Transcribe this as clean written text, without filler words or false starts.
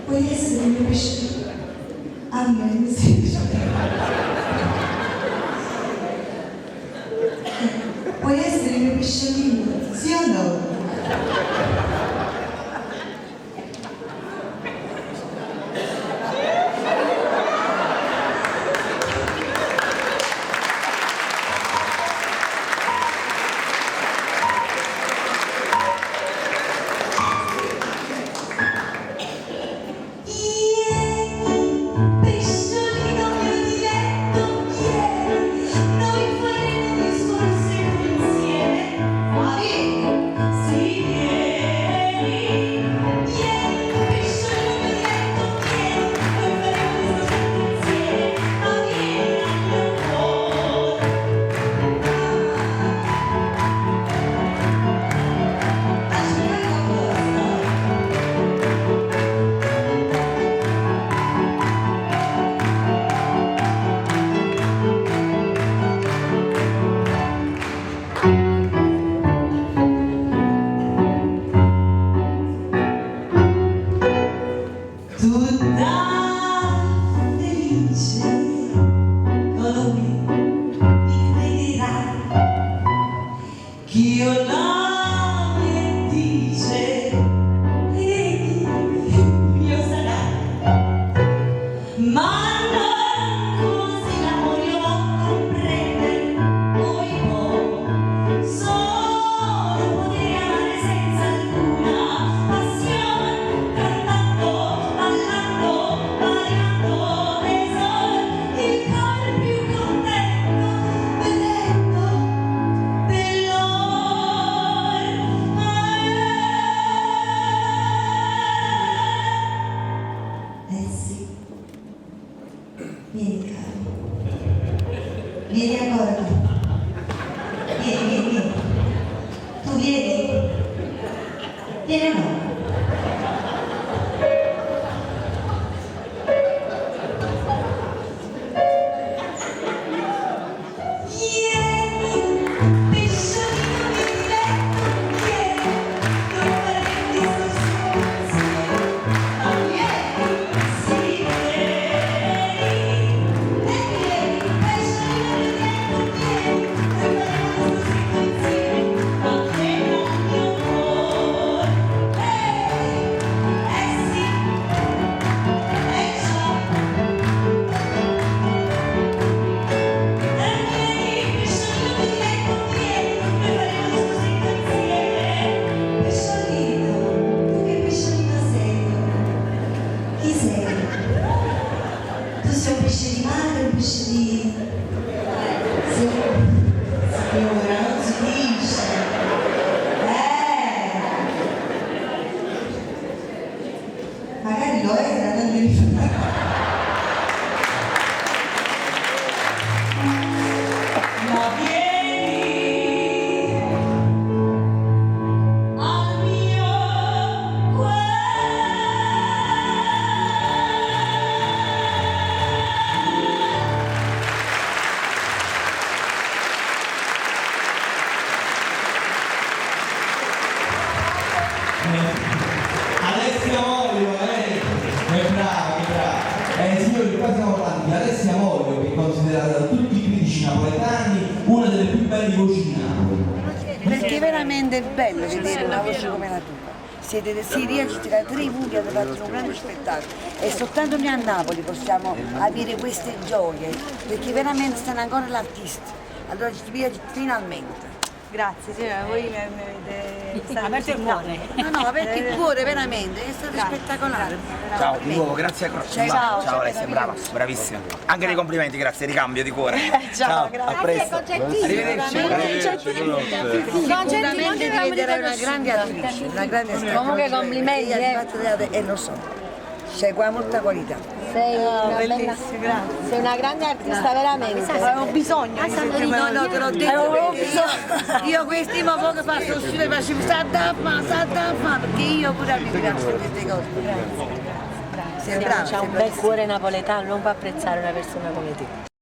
Puoi essere il mio pesciolino? A me mi sembra. Puoi essere il mio pesciolino? Sì o no? Vieni caro, vieni ancora tu, vieni, tu vieni o no? Tu sei un pesce di mare, un pesce di... Signora, non si dice. Magari lo era, non devi fare. Ma vieni al mio cuore. Alessia Olio, che brava, che brava. Signori, qua siamo avanti. Alessia veramente bello vedere una voce come la tua. Si riesce a tirare 3 punti, avete fatto un grande spettacolo e soltanto noi a Napoli possiamo avere queste gioie, perché veramente stanno ancora l'artista. Allora ci piace finalmente. Grazie, signora, voi mi avete Aperto il cuore. No, perché il cuore veramente è stato spettacolare. Ciao, di nuovo, grazie a Croce. Ciao. Ciao Alessia, brava, bravissima. Anche nei complimenti, grazie, ricambio di cuore. Ciao, A presto. Arrivederci. Sicuramente diventerai una grande attrice, una grande strada. Comunque complimenti, E lo so, c'è qua molta qualità. sei una, bellissimo, grazie. sei una grande artista veramente. Avevo bisogno di sentire No, te l'ho detto perché io questi mo poco fa sono uscita e facevo sta da fa, perché io pure mi piacciono queste cose. Sei brava, C'ha un bel cuore napoletano, non può apprezzare una persona come te.